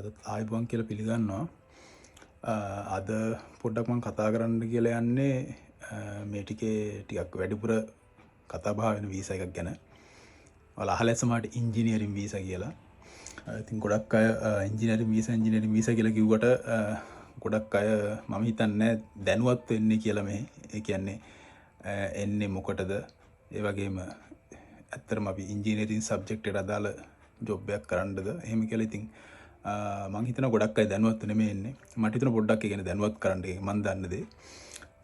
අද ආයිබුවන් කියලා පිළිගන්නවා. අද පොඩ්ඩක් මම කතා කරන්න කියලා යන්නේ මේ ටිකක් වැඩිපුර කතා බහ වෙන වීසා එකක් ගැන. ඔයාලා අහලා සමහරට ඉන්ජිනියරින් වීසා කියලා. ඉතින් ගොඩක් අය ඉන්ජිනියරින් වීසා කියලා කිව්වට ගොඩක් අය මම හිතන්නේ දැනුවත් වෙන්නේ කියලා මේ. ඒ කියන්නේ එන්නේ මොකටද? ඒ වගේම ඇත්තටම අපි ඉන්ජිනියරින් සබ්ජෙක්ට් එකට අදාළ ජොබ් එකක් කරන්නද? එහෙම කියලා ඉතින් මං හිතන ගොඩක් අය දැනුවත් නෙමෙයි ඉන්නේ. මට හිතන පොඩ්ඩක් ඒ කියන්නේ දැනුවත් කරන්න මම දන්න දේ.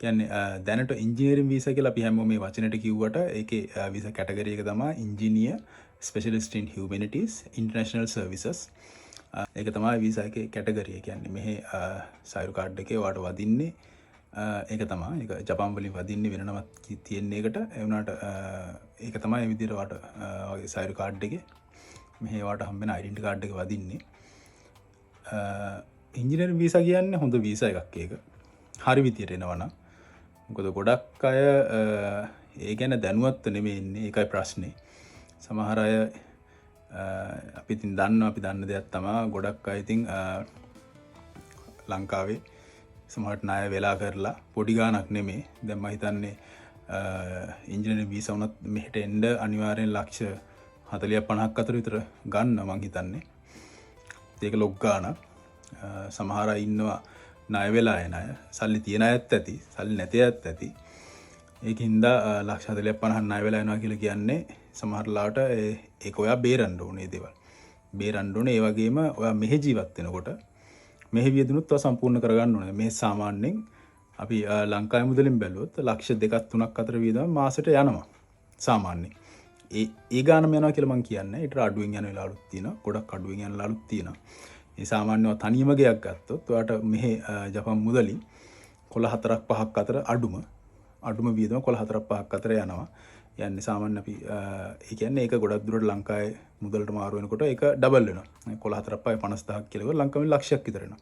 කියන්නේ දැනට ඉන්ජිනියරින් වීසා කියලා අපි හැමෝම මේ වචනෙට කිව්වට ඒකේ වීසා කැටගරි එක තමයි ඉන්ජිනියර් ස්පෙෂලිස්ට් ඉන් හියුමැනිටිස් ඉන්ටර්නැෂනල් සර්විසස්. ඒක තමයි වීසා එකේ කැටගරි. ඒ කියන්නේ මෙහි සයිරු කාඩ් එකේ ඔයාලට වදින්නේ ඒක තමයි. ඒක ජපාන් වලින් වදින්නේ වෙන නමක් තියෙන එකට. ඒ වුණාට ඒක තමයි මේ විදිහට ඔයාලට වගේ සයිරු කාඩ් එකේ මෙහි ඔයාලට හම්බෙන ඩෙන්ටිටි කාඩ් එක වදින්නේ. ඉන්ජිනියරින් වීසා කියන්නේ හොඳ වීසා එකක් ඒක. හරි විදියට එනවා නම්. මොකද ගොඩක් අය ඒ ගැන දැනුවත් නෙමෙයි ඉන්නේ. ඒකයි ප්‍රශ්නේ. සමහර අය අපි දන්න දෙයක් තමයි ගොඩක් අය ඉතින් ලංකාවේ සමහරට ණය වෙලා කරලා පොඩි ගාණක් නෙමෙයි. දැන් මම හිතන්නේ ඉන්ජිනියරින් වීසා උනත් මෙහෙට එන්න අනිවාර්යෙන් ලක්ෂ 40 50ක් අතර විතර ගන්න මම හිතන්නේ. ඒක ලොක් ගාණක්. සමහර අය ඉන්නවා ණය වෙලා එන අය. සල්ලි තියන අයත් ඇති, සල්ලි නැති අයත් ඇති. ඒකින්ද ලක්ෂ 40 50 ණය වෙලා එනවා කියලා කියන්නේ සමහර ලාට ඒක ඔයා බේරන්න ඕනේ දේවල්. බේරන්න ඕනේ. ඒ වගේම ඔයා මෙහෙ ජීවත් වෙනකොට මෙහෙ වියදුනුත් ඔයා සම්පූර්ණ කරගන්න ඕනේ. මේ සාමාන්‍යයෙන් අපි ලංකාවේ මුදලින් බැලුවොත් ලක්ෂ 2ක් 3ක් අතර වියදම මාසෙට යනවා. සාමාන්‍යයෙන්. ඒ ගානම යනවා කියලා මම කියන්නේ. ඊට අඩුවෙන් යන වෙලාවලුත් තියෙනවා. ගොඩක් අඩුවෙන් යන වෙලාවලුත් තියෙනවා. මේ සාමාන්‍යව තනියම ගයක් ගත්තොත් ඔයාට මෙහි ජපාන් මුදලින් කොළ 4ක් 5ක් අතර අඩුම වියදම කොළ 4ක් 5ක් අතර යනවා. යන්නේ සාමාන්‍ය අපි ඒ කියන්නේ ඒක ගොඩක් දුරට ලංකාවේ මුදලට මාරු වෙනකොට ඒක ඩබල් වෙනවා. කොළ 4ක් 5 50000ක් කියලා ලංකාවේ ලක්ෂයක් විතර වෙනවා.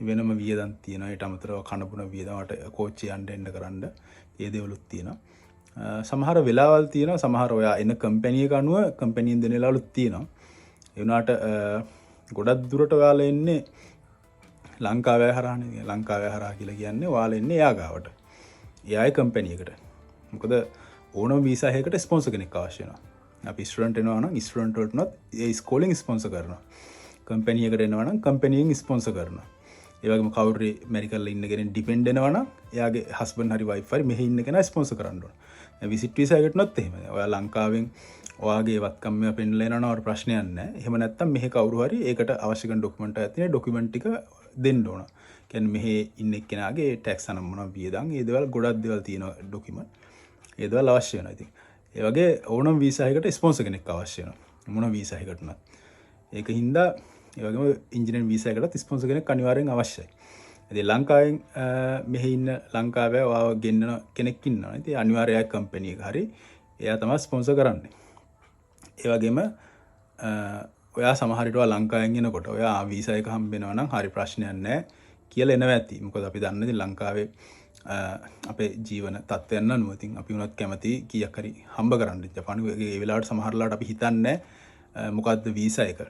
වෙනම වියදම් තියෙනවා. ඊට අමතරව කනබුන වියදමට කෝච්චිය යන්න එන්න කරන්න ඒ දේවලුත් තියෙනවා. සමහර වෙලාවල් තියෙනවා. සමහර ඔයා එන කම්පැනි එක අනුව කම්පැනියෙන් දෙන වෙලාවලුත් තියෙනවා. ඒ වුණාට ගොඩක් දුරට ඔයාලා එන්නේ ලංකාවේ හරහානේ. ලංකාවේ හරහා කියලා කියන්නේ ඔයාලා එන්නේ එයා ගාවට. එයාගේ කම්පැනි එකට. මොකද ඕනම වීසා එකකට ස්පොන්සර් කෙනෙක් අවශ්‍ය වෙනවා. අපි ස්ටුඩන්ට් එනවා නම් ස්ටුඩන්ට් වලට උනත් ඒ ස්කෝලින් ස්පොන්සර් කරනවා. කම්පැනි එකට එනවා නම් කම්පැනියෙන් ස්පොන්සර් කරනවා. ඒ වගේම කවුරු ඇමරිකාවල ඉන්න කෙනෙක් ඩිපෙන්ඩ් වෙනවා නම් එයාගේ හස්බන්ඩ් හරි වයිෆ් හරි මෙහි ඉන්න කෙනා ස්පොන්සර් කරන්න ඕන. විසිට් වීසා එකට උනත් එහෙමයි. ඔයා ලංකාවෙන් ඔයාගේ වත්කම් මේවා පෙන්නලා එනවා නම් ප්‍රශ්නයක් නැහැ. එහෙම නැත්නම් මෙහි කවුරු හරි ඒකට අවශ්‍ය කරන ඩොකියුමන්ට් එකක් තියෙන ඩොකියුමන්ට් ටික දෙන්න ඕන. කියන්නේ මෙහි ඉන්න එක්කෙනාගේ ටැක්ස් අනම් මොනවා වියදම් ඒ දේවල් ගොඩක් දේවල් තියෙනවා ඩොකියුමන්ට්. ඒ දේවල් අවශ්‍ය වෙනවා ඉතින්. ඒ වගේ ඕනම වීසා එකකට ස්පොන්සර් කෙනෙක් අවශ්‍ය වෙනවා. මොන වීසා එකකට උනත්. ඒක හින්දා ඒ වගේම ඉන්ජිනියරින් වීසා එකකට ස්පොන්සර් කෙනෙක් අනිවාර්යෙන් අවශ්‍යයි. ඉතින් ලංකාවෙන් මෙහි ඉන්න ලංකාවේ ඔයාව ගෙන්නන කෙනෙක් ඉන්නවා. ඉතින් අනිවාර්යයෙන් කම්පැනි එක හරි එයා තමයි ස්පොන්සර් කරන්නේ. ඒ වගේම ඔයා සමහර විට ලංකාවෙන් එනකොට ඔයා වීසා එක හම්බ වෙනවා නම් හරි ප්‍රශ්නයක් නැහැ කියලා එනවා ඇති. මොකද අපි දන්නේ ඉතින් ලංකාවේ අපේ ජීවන තත්ත්වයන් අනුව ඉතින් අපි උනත් කැමති කීයක් හරි හම්බ කරන්න. ජපානයේ ඒ වෙලාවට සමහරලාට අපි හිතන්නේ මොකද්ද වීසා එක.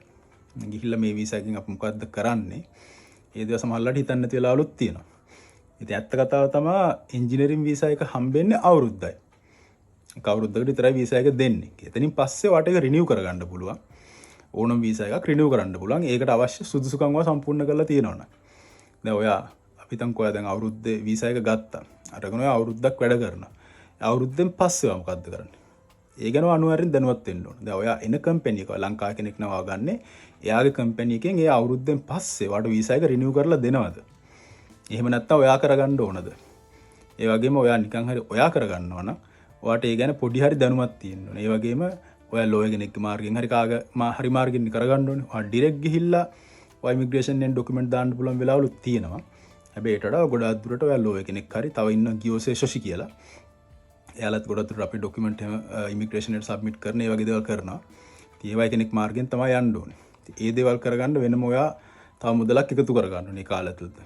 ගිහිල්ලා මේ වීසා එකෙන් අපි මොකද්ද කරන්නේ? ඒ දේවල් සමහරලාට හිතන්නේ නැති වෙලාවලුත් තියෙනවා. ඉතින් ඇත්ත කතාව තමයි ඉන්ජිනියරින් වීසා එක හම්බෙන්නේ අවුරුද්දයි. අවුරුද්දකට විතරයි වීසා එක දෙන්නේ. එතනින් පස්සේ වාට එක රිනිව් කරගන්න පුළුවන්. ඕනම වීසා එකක් රිනිව් කරන්න පුළුවන්. ඒකට අවශ්‍ය සුදුසුකම් වල සම්පූර්ණ කරලා තියෙනවනේ. දැන් ඔයා අපි හිතමුකෝ ඔයා දැන් අවුරුද්දේ වීසා එක ගත්තා. අරගෙන ඔයා අවුරුද්දක් වැඩ කරනවා. අවුරුද්දෙන් පස්සේ ඔයා මොකද්ද කරන්නේ? ඒ ගැන අනිවාර්යෙන් දැනුවත් වෙන්න ඕන. දැන් ඔයා එන කම්පැනි එක ලංකාවේ කෙනෙක් නව ගන්නේ. එයාගේ කම්පැනි එකෙන් ඒ අවුරුද්දෙන් පස්සේ වාට වීසා එක රිනිව් කරලා දෙනවද? එහෙම නැත්නම් ඔයා කරගන්න ඕනද? ඒ වගේම ඔයා නිකන් හරි ඔයා කරගන්නවා නම් ඔයාට ඒ ගැන පොඩි හරි දැනුමක් තියෙන්න ඕනේ. ඒ වගේම ඔයා ලෝයර් කෙනෙක්ගේ මාර්ගෙන් හරි හරි මාර්ගෙන් කරගන්න ඕනේ. ඔයා ඩිරෙක්ට් ගිහිල්ලා ඔයා ඉමිග්‍රේෂන් එකෙන් ඩොකියුමන්ට් දාන්න පුළුවන් වෙලාවලුත් තියෙනවා. හැබැයි ඒට වඩා ගොඩාක් දුරට ඔයා ලෝයර් කෙනෙක් හරි තව ඉන්න ගියෝසේ ශොෂි කියලා. එයාලත් ගොඩක් දුරට අපි ඩොකියුමන්ට් එක ඉමිග්‍රේෂන් එකට සබ්මිට් කරන ඒ වගේ දේවල් කරනවා. ඉතින් ඒවයි කෙනෙක් මාර්ගෙන් තමයි යන්න ඕනේ. ඉතින් ඒ දේවල් කරගන්න වෙනම ඔයා තව මුදලක් එකතු කරගන්න ඕනේ කාලය තුලද.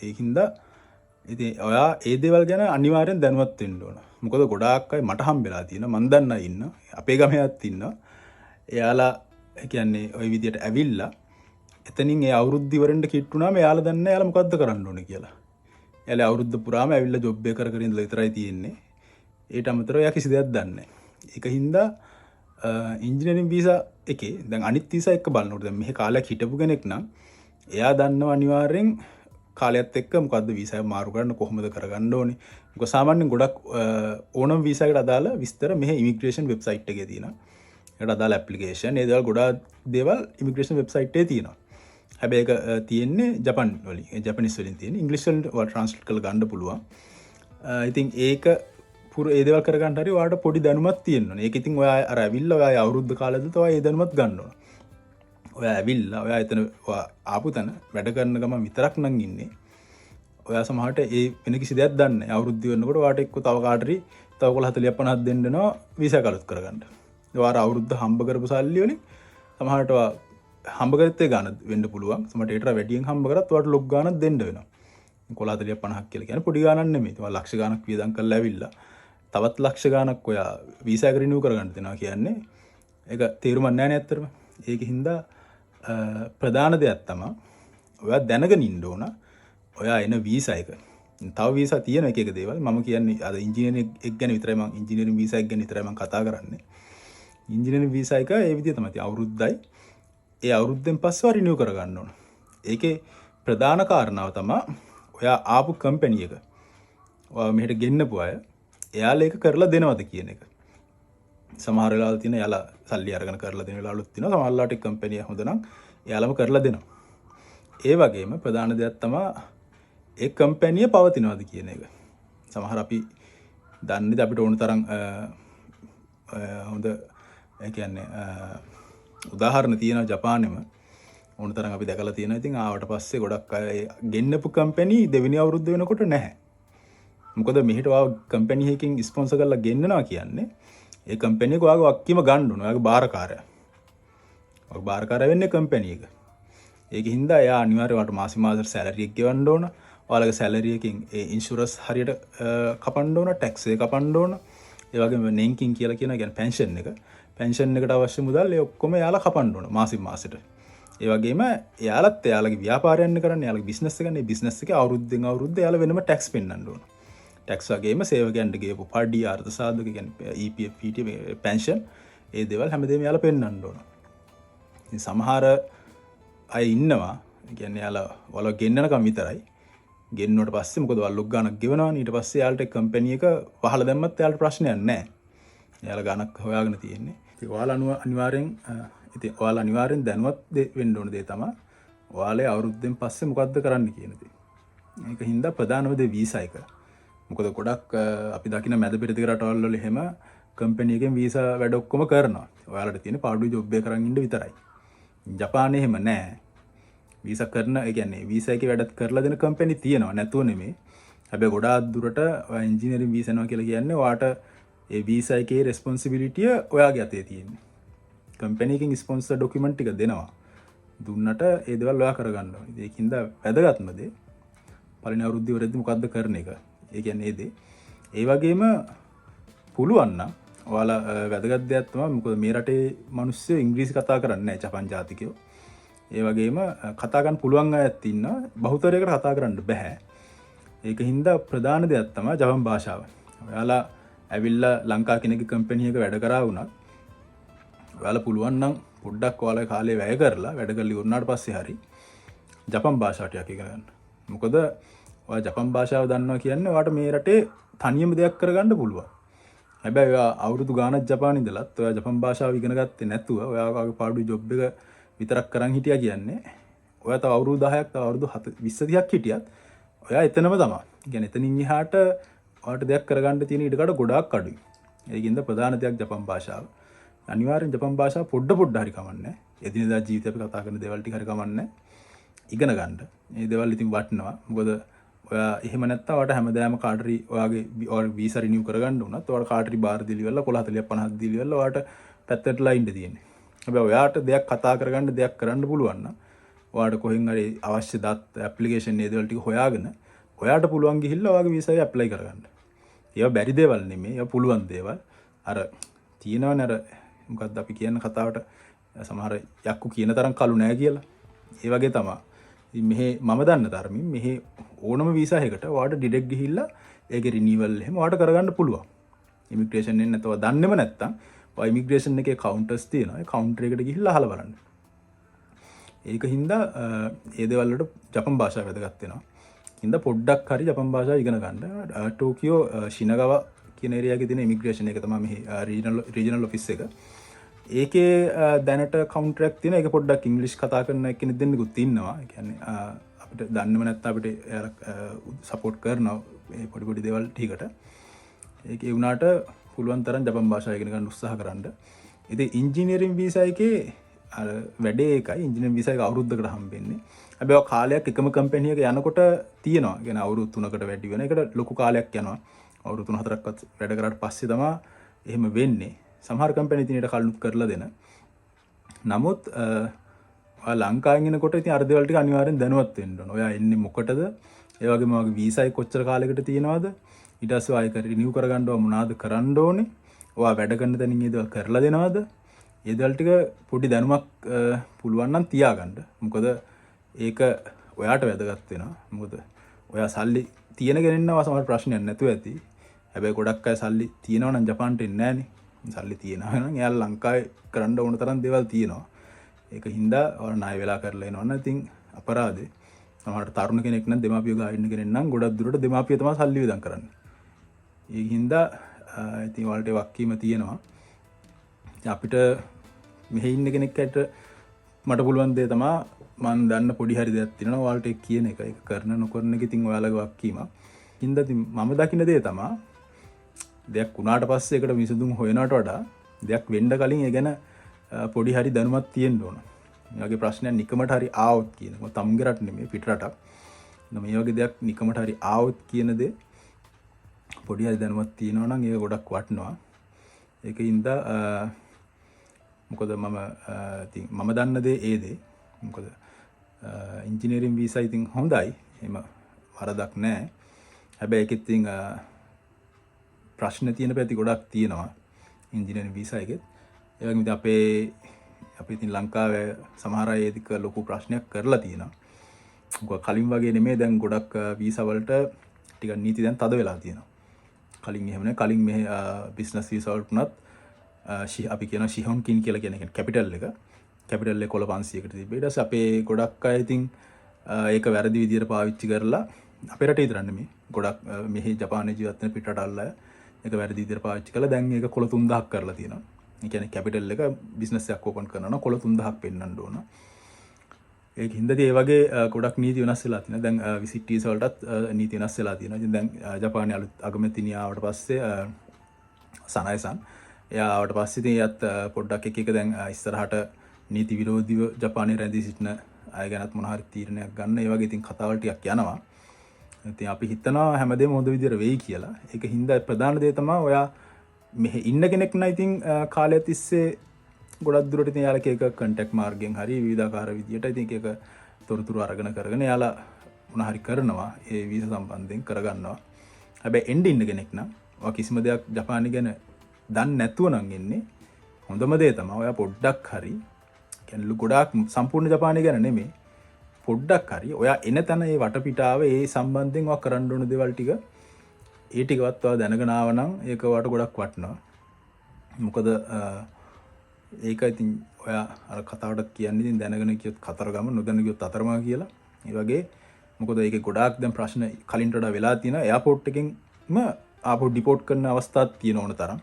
ඒකින්ද ඉතින් ඔයා ඒ දේවල් ගැන අනිවාර්යෙන් දැනුවත් වෙන්න ඕන. මොකද ගොඩාක් අය මට හම්බෙලා තියෙනවා. මන් දන්න අය ඉන්නවා. අපේ ගමේත් ඉන්නවා. එයාලා කියන්නේ ওই විදියට ඇවිල්ලා එතනින් ඒ අවුරුද්ද ඉවරෙන්න කිට්ටුනාම එයාලා දන්නේ එයාලා මොකද්ද කරන්න ඕනේ කියලා. එයාලා අවුරුද්ද පුරාම ඇවිල්ලා ජොබ් එක කර කර ඉඳලා විතරයි තියෙන්නේ. ඊට අමතරව එයා කිසි දෙයක් දන්නේ නැහැ. ඒක හින්දා ඉන්ජිනියරින් වීසා එකේ දැන් අනිත් වීසා එක බලනකොට දැන් මෙහි කාලයක් හිටපු කෙනෙක් නම් එයා දන්නව අනිවාර්යෙන් කාලයත් එක්ක මොකද්ද වීසා එක මාරු කරන්න කොහොමද කරගන්න ඕනේ. මොකද සාමාන්‍යයෙන් ගොඩක් ඕනම වීසා එකට අදාළ විස්තර මෙහි ඉමිග්‍රේෂන් වෙබ්සයිට් එකේ තියෙනවා. ඒකට අදාළ ඇප්ලිකේෂන් ඒ දේවල් ගොඩාක් දේවල් ඉමිග්‍රේෂන් වෙබ්සයිට් එකේ තියෙනවා. හැබැයි ඒක තියෙන්නේ ජපන් වලින්. ඒ ජපනිස් වලින් තියෙන්නේ. ඉංග්‍රීසි වලට ඔයාලා ට්‍රාන්ස්ලේට් කරලා ගන්න පුළුවන්. ඉතින් ඒක පුර ඒ දේවල් කරගන්න හරි ඔයාලට පොඩි දැනුමක් තියෙන්න ඕනේ. ඒක ඉතින් ඔයා අර ඇවිල්ලා ඔයා අවුරුද්ද කාලෙදත් ඔයා ඒ දැනුමත් ගන්න ඕන. ඔයා ඇවිල්ලා ඔයා එතන ආපු තැන වැඩ කරන ගමන් විතරක් නම් ඉන්නේ. ඔයා සමහරට ඒ වෙන කිසි දෙයක් දන්නේ නැහැ. අවුරුද්ද වෙනකොට ඔයාට එක්ක තව කාටරි තව 40 50ක් දෙන්න වෙනවා වීසා එක අලුත් කරගන්න. ඔයාලා අවුරුද්ද හම්බ කරපු සල්ලි වලින් සමහරට ඔයා හම්බ කරත්තේ ගාන වෙන්න පුළුවන්. සමහරට ඒතර වැඩියෙන් හම්බ කරත් ඔයාට ලොක් ගානක් දෙන්න වෙනවා. 40 50ක් කියලා කියන්නේ පොඩි ගානක් නෙමෙයි. ඔයා ලක්ෂ ගානක් වියදම් කරලා ඇවිල්ලා තවත් ලක්ෂ ගානක් ඔයා වීසා එක රිනිව් කරගන්න දෙනවා කියන්නේ ඒක තේරුමක් නැහැ නේ ඇත්තටම. ඒකින් හින්දා ප්‍රධාන දෙයක් තමයි ඔයා දැනගෙන ඉන්න ඕන ඔයා එන වීසා එක. තව වීසා තියෙන එක දේවල් මම කියන්නේ අද ඉංජිනේරින් එක ගැන විතරයි මම ඉංජිනේරින් වීසා එක ගැන විතරයි මම කතා කරන්නේ. ඉංජිනේරින් වීසා එක ඒ විදිහ තමයි අවුරුද්දයි. ඒ අවුරුද්දෙන් පස්සේ රිනිව් කරගන්න ඕන. ඒකේ ප්‍රධාන කාරණාව තමයි ඔයා ආපු කම්පැනි එක. ඔයා මෙහෙට ගෙන්නපු අය එයාලා ඒක කරලා දෙනවද කියන එක. සමහර වෙලාවල් තියෙන එයාලා සල්ලි අරගෙන කරලා දෙන වෙලාවලුත් තියෙනවා. සමහර වෙලාවට කම්පැනි හොඳ නම් එයාලම කරලා දෙනවා. ඒ වගේම ප්‍රධාන දෙයක් තමයි ඒ කම්පැනිය පවතිනවද කියන එක. සමහර අපි දන්නේ අපිට ඕන තරම් හොඳ ඒ කියන්නේ උදාහරණ තියෙනවා ජපානෙම ඕන තරම් අපි දැකලා තියෙනවා. ඉතින් ආවට පස්සේ ගොඩක් අය ගෙන්නපු කම්පැනි දෙවෙනි අවුරුද්ද වෙනකොට නැහැ. මොකද මෙහෙට ඔයා කම්පැනි එකකින් ස්පොන්සර් කරලා ගෙන්නනවා කියන්නේ ඒ කම්පැනි එක ඔයාගේ වක්කීම ගන්න ඕන. ඔයාගේ බාරකාරයා. ඔයාගේ බාරකාරයා වෙන්නේ කම්පැනි එක. ඒක හින්දා එයා අනිවාර්යයෙන් ඔයාලට මාසෙට සැලරි එක ගෙවන්න ඕන. ඔයාලගේ සැලරි එකෙන් ඒ ඉන්ෂුරන්ස් හරියට කපන්න ඕන, ටැක්ස් එක කපන්න ඕන. ඒ වගේම නෙන්කින් කියලා කියන කියන්නේ පෙන්ෂන් එක. පෙන්ෂන් එකට අවශ්‍ය මුදල් ඒ ඔක්කොම එයාලා කපන්න ඕන මාසෙට. ඒ වගේම එයාලත් එයාලගේ ව්‍යාපාරයන් කරන්නේ එයාලගේ බිස්නස් එක ගන්න. ඒ බිස්නස් එකේ අවුරුද්දෙන් අවුරුද්ද එයාලා වෙනම ටැක්ස් පෙන්නන්න ඕන. ටැක්ස් වගේම සේවකයන්ට ගෙවපු පඩි අර්ථ සාධක කියන්නේ EPF PT පෙන්ෂන් ඒ දේවල් හැමදේම එයාලා පෙන්නන්න ඕන. ඉතින් සමහර අය ඉන්නවා කියන්නේ එයාලා ඔයාලා ගෙන්නනකම් විතරයි. ගෙන්නුවට පස්සේ මොකද ඔයාලා ලොක් ගානක් ගෙවනවනේ. ඊට පස්සේ එයාලට කම්පැනි එක වහලා දැම්මත් එයාලට ප්‍රශ්නයක් නැහැ. එයාලා ගානක් හොයාගෙන තියෙන්නේ. ඉතින් ඔයාලා අනිවාර්යෙන් දැනුවත් වෙන්න ඕන දේ තමයි ඔයාලේ අවුරුද්දෙන් පස්සේ මොකද්ද කරන්න කියන දේ. ඒක හින්දා ප්‍රධානම දේ වීසා එක. මොකද ගොඩක් අපි දකින මැද පෙරදිග රටවල් වල එහෙම කම්පැනි එකෙන් වීසා වැඩ ඔක්කොම කරනවා. ඔයාලට තියෙන පාඩුවේ ජොබ් එක කරන් ඉන්න විතරයි. ජපානයේ එහෙම නැහැ. වීසා කරන ඒ කියන්නේ වීසා එකේ වැඩත් කරලා දෙන කම්පැනි තියෙනවා නැතුව නෙමෙයි. හැබැයි ගොඩාක් දුරට ඔයා ඉංජිනේරින් වීසා යනවා කියලා කියන්නේ ඔයාට ඒ වීසා එකේ රෙස්පොන්සිබිලිටිය ඔයාගේ අතේ තියෙන්නේ. කම්පැනි එකෙන් ස්පොන්සර් ඩොකියුමන්ට් ටික දෙනවා. දුන්නට ඒ දේවල් ඔයා කරගන්න ඕනේ. ඒකින්ද වැදගත්ම දේ පළවෙනි අවුරුද්දේ ඉවරෙද්දි මොකද්ද කරන එක. ඒ කියන්නේ ඒ දේ. ඒ වගේම පුළුවන් නම් ඔයාලා වැදගත් දෙයක් තමයි මොකද මේ රටේ මිනිස්සු ඉංග්‍රීසි කතා කරන්නේ නැහැ ජපන් ජාතිකයෝ. ඒ වගේම කතා ගන්න පුළුවන් අයත් ඉන්නවා. බහුතරයකට කතා කරන්න බෑ. ඒක හින්දා ප්‍රධාන දෙයක් තමයි ජපන් භාෂාව. ඔයාලා ඇවිල්ලා ලංකා කෙනෙක්ගේ කම්පැනි එක වැඩ කරා වුණත් ඔයාලා පුළුවන් නම් පොඩ්ඩක් ඔයාලා කාලේ වැය කරලා වැඩ කරලා ඉවරනාට පස්සේ හරි ජපන් භාෂාව ටිකක් ඉගෙන ගන්න. මොකද ඔයා ජපන් භාෂාව දන්නවා කියන්නේ ඔයාට මේ රටේ තනියම දෙයක් කරගන්න පුළුවන්. හැබැයි ඔයා අවුරුදු ගාණක් ජපානයේ ඉඳලත් ඔයා ජපන් භාෂාව ඉගෙන ගත්තේ නැතුව ඔයාගේ පාඩුවේ ජොබ් එක විතරක් කරන් හිටියා කියන්නේ ඔයා තව අවුරුදු 10ක් තව අවුරුදු 20 30ක් හිටියත් ඔයා එතනම තමයි. කියන්නේ එතනින් එහාට ඔයාට දෙයක් කරගන්න තියෙන ඉඩකඩ ගොඩාක් අඩුයි. ඒකින්ද ප්‍රධාන දෙයක් ජපන් භාෂාව. අනිවාර්යෙන් ජපන් භාෂාව පොඩ හරි කමන්නේ. එදිනෙදා ජීවිතේ අපි කතා කරන දේවල් ටික හරි කමන්නේ. ඉගෙන ගන්න. මේ දේවල් ඉතින් වටිනවා. මොකද ඔයා එහෙම නැත්තම් ඔයාට හැමදාම කාටරි ඔයාගේ වීසා රිනිව් කරගන්න උනත් ඔයාට කාටරි බාර දීලිවල 40 40 50 දීලිවල ඔයාට පැත්තටලා ඉන්න තියෙන්නේ. හැබැයි ඔයාට දෙයක් කතා කරගන්න දෙයක් කරන්න පුළුවන් නම් ඔයාට කොහෙන් හරි අවශ්‍ය දත් ඇප්ලිකේෂන් ඒ දේවල් ටික හොයාගෙන ඔයාට පුළුවන් ගිහිල්ලා ඔයාගේ වීසා එක ඇප්ලයි කරගන්න. ඒවා බැරි දේවල් නෙමෙයි. ඒවා පුළුවන් දේවල්. අර තියෙනවනේ අර මොකද්ද අපි කියන කතාවට සමහර යක්කු කියන තරම් කළු නෑ කියලා. ඒ වගේ තමා මෙහෙ මම දන්න තරමින් මෙහෙ ඕනම වීසා එකකට ඔයාට ඩිරෙක්ට් ගිහිල්ලා ඒකේ රිනිවල් එහෙම ඔයාට කරගන්න පුළුවන්. ඉමිග්‍රේෂන් එකෙන් නැතව දන්නේම නැත්තම් ඔය ඉමිග්‍රේෂන් එකේ කවුන්ටර්ස් තියෙනවා. ඒ කවුන්ටර් එකට ගිහිල්ලා අහලා බලන්න. ඒක හින්දා ඒ දේවල් වලට ජපන් භාෂාව වැදගත් වෙනවා. හින්දා පොඩ්ඩක් හරි ජපන් භාෂාව ඉගෙන ගන්න. ටෝකියෝ ශිනගාවා කියන ඒරියාවේ තියෙන ඉමිග්‍රේෂන් එක තමයි මෙහි රීජනල් ඔෆිස් එක. ඒකේ දැනට කවුන්ටරයක් තියෙනවා. ඒක පොඩ්ඩක් ඉංග්‍රීසි කතා කරන කෙනෙක් දෙන්නෙකුත් ඉන්නවා. ඒ කියන්නේ අපිට දන්නේම නැත්නම් අපිට සපෝට් කරනවා මේ පොඩි පොඩි දේවල් ටිකට. ඒකේ වුණාට පුළුවන් තරම් ජපන් භාෂාව ඉගෙන ගන්න උත්සාහ කරන්න. ඉතින් ඉංජිනේරින් වීසා එකේ අර වැඩේ එකයි ඉංජිනේරින් වීසා එක අවුරුද්දකට හම්බෙන්නේ. හැබැයි ඔය කාලයක් එකම කම්පැනි එක යනකොට තියෙනවා. يعني අවුරුදු 3කට වැඩි වෙන එකට ලොකු කාලයක් යනවා. අවුරුදු 3-4ක්වත් වැඩ කරාට පස්සේ තමයි එහෙම වෙන්නේ. සමහර කම්පැනි දිනේට කල්ුත් කරලා දෙන. නමුත් ලංකාවෙන් එනකොට ඉතින් අර දේවල් ටික අනිවාර්යෙන් දැනුවත් වෙන්න ඕන. ඔයා එන්නේ මොකටද? ඒ වගේම ඔයාගේ වීසා එක කොච්චර කාලයකට තියෙනවද? ඊට පස්සේ ආයෙ රිනිව් කරගන්න ඕන මොනවද කරන්න ඕනේ? ඔයා වැඩ කරන තැනින් ඒ දේවල් කරලා දෙනවද? ඒ දේවල් ටික පොඩි දැනුමක් පුළුවන් නම් තියාගන්න. මොකද ඒක ඔයාට වැදගත් වෙනවා. මොකද ඔයා සල්ලි තියෙන කෙනෙක්ව සමහර ප්‍රශ්නයක් නැතුව ඇති. හැබැයි ගොඩක් අය සල්ලි තියෙනවා නම් ජපාන්ට එන්නේ නැහනේ. සල්ලි තියෙනවා නම් එයාලා ලංකාවේ කරන්න ඕන තරම් දේවල් තියෙනවා. ඒක හින්දා ඔයාලා ණය වෙලා කරලා එනවා නම් ඉතින් අපරාධේ. සමහරට තරුණ කෙනෙක් නම් දෙමාපියෝ ගාව ඉන්න කෙනෙක් නම් ගොඩක් දුරට දෙමාපිය තමයි සල්ලි වියදම් කරන්නේ. ඒක හින්දා ඉතින් ඔයාලට වක්කීම තියෙනවා. අපිට මෙහි ඉන්න කෙනෙක්ට මට පුළුවන් දේ තමයි මම දන්න පොඩි හරි දෙයක් තියෙනවා ඔයාලට ඒක කියන එක. ඒක කරන නොකරන එක ඉතින් ඔයාලගේ වක්කීම. හින්දා ඉතින් මම දකින්න දේ තමයි දෙයක් වුණාට පස්සේ ඒකට විසඳුම් හොයනවට වඩා දෙයක් වෙන්න කලින් ඒ ගැන පොඩි හරි දැනුමක් තියෙන්න ඕන. මේ වගේ ප්‍රශ්නයක් නිකමට හරි ආවොත් කියන එක තමුන්ගේ රට නෙමෙයි පිට රටක්. මේ වගේ දෙයක් නිකමට හරි ආවොත් කියන දේ පොඩි හරි දැනුමක් තියෙනවා නම් ඒක ගොඩක් වටිනවා. ඒකින්ද මොකද මම දන්න දේ ඒ දේ. මොකද ඉංජිනේරින් වීසා ඉතින් හොඳයි. එහෙම වරදක් නැහැ. හැබැයි ඒකෙත් ඉතින් ප්‍රශ්න තියෙන පැති ගොඩක් තියෙනවා ඉංජිනේරින් වීසා එකෙත්. ඒ වගේම අපි ඉතින් ලංකාවේ සමහර අය ඒක ලොකු ප්‍රශ්නයක් කරලා තියෙනවා. මොකද කලින් වගේ නෙමෙයි දැන් ගොඩක් වීසා වලට ටිකක් නීති දැන් තද වෙලා තියෙනවා. කලින් එහෙම නේ කලින් මේ බිස්නස් වීසා වලට උනත් අපි කියන ශිහොන් කින් කියලා කියන එක කැපිටල් එක 500කට තිබ්බේ. ඊට පස්සේ අපේ ගොඩක් අය ඉතින් ඒක වැරදි විදියට පාවිච්චි කරලා අපේ රටේ විතර නෙමෙයි ගොඩක් මෙහි ජපානයේ ජීවත් වෙන පිටරටවල ඒක වැරදි විදියට පාවිච්චි කරලා දැන් ඒක කොළ 3000ක් කරලා තියෙනවා. ඒ කියන්නේ කැපිටල් එක බිස්නස් එකක් ඕපන් කරනවා නම් කොළ 3000ක් පෙන්නන්න ඕන. ඒක හින්දාදී ඒ වගේ ගොඩක් නීති වෙනස් වෙලා තියෙනවා. දැන් විසිට් වීසා වලටත් නීති වෙනස් වෙලා තියෙනවා. ඉතින් දැන් ජපානයේ අලුත් අගමැතිනිය ආවට පස්සේ සනයිසන් එයා ආවට පස්සේ ඉතින් එයත් පොඩ්ඩක් එක දැන් ඉස්සරහට නීති විරෝධීව ජපානයේ රැඳී සිටින අය ගැනත් මොන හරි තීරණයක් ගන්න. ඒ වගේ ඉතින් කතාවල් ටිකක් යනවා. ඉතින් අපි හිතනවා හැමදේම හොඳ විදියට වෙයි කියලා. ඒක හින්දා ප්‍රධාන දේ තමයි ඔයා මෙහි ඉන්න කෙනෙක් නම් ඉතින් කාලය තිස්සේ ගොඩක් දුරට ඉතින් යාළුවා එක කන්ටැක්ට් මාර්ගයෙන් හරි විවිධාකාර විදියට ඉතින් ඒක තොරතුරු අරගෙන යාළුවා මොන හරි කරනවා. ඒ වීසා සම්බන්ධයෙන් කරගන්නවා. හැබැයි එන්න ඉන්න කෙනෙක් නම් ඔයා කිසිම දෙයක් ජපානය ගැන දන්නේ නැතුව නම් ඉන්නේ හොඳම දේ තමයි ඔයා පොඩ්ඩක් හරි කියන්නේ ගොඩාක් සම්පූර්ණ ජපානය ගැන නෙමෙයි පොඩ්ඩක් හරි ඔයා එන තැන ඒ වටපිටාව ඒ සම්බන්ධයෙන් ඔයා කරන්න ඕන දේවල් ටික ඒ ටිකවත් ඔයා දැනගෙන ආව නම් ඒක ඔයාට ගොඩක් වටිනවා. මොකද ඒක ඉතින් ඔයා අර කතාවට කියන්නේ ඉතින් දැනගෙන කියොත් කතරගම නොදැන කියොත් අතරමා කියලා. ඒ වගේ මොකද ඒකේ ගොඩාක් දැන් ප්‍රශ්න කලින්ට වඩා වෙලා තියෙනවා. එයාපෝට් එකෙන්ම ආපහු ඩිපෝට් කරන අවස්ථාවක් තියෙන ඕන තරම්.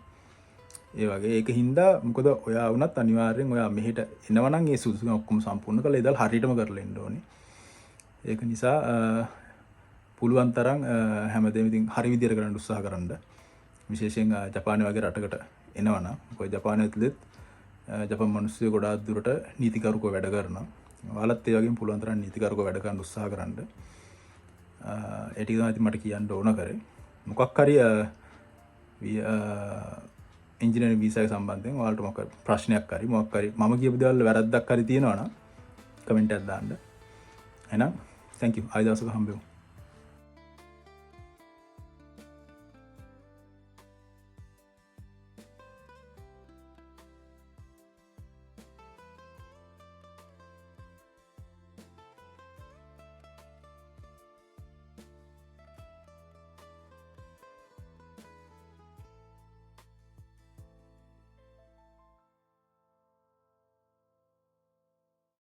ඒ වගේ ඒක හින්දා මොකද ඔයා වුණත් අනිවාර්යෙන් ඔයා මෙහෙට එනවා නම් ඒ සුදුසුකම් ඔක්කොම සම්පූර්ණ කරලා ඒ දල් හරියටම කරලා එන්න ඕනේ. ඒක නිසා පුළුවන් තරම් හැමදේම ඉතින් හරි විදියට කරන්න උත්සාහ කරන්න. විශේෂයෙන් ජපානය වගේ රටකට එනවා නම් මොකද ජපානයේ ඇතුළත් ජපාන් මිනිස්සු ගොඩාක් දුරට නීතිකරුකව වැඩ කරනවා. ඔයාලත් ඒ වගේම පුළුවන් තරම් නීතිකරුකව වැඩ කරන්න උත්සාහ කරන්න. ඒ ටික තමයි මට කියන්න ඕන කරේ. මොකක් හරි ඉංජිනේරින් වීසා එක සම්බන්ධයෙන් ඔයාලට මොකක් ප්‍රශ්නයක් හරි මොකක් හරි මම කියපු දේවල් වැරද්දක් හරි තියෙනවා නම් කමෙන්ට් එකක් දාන්න. එහෙනම් thank you. ආයෙ දවසක හම්බෙමු.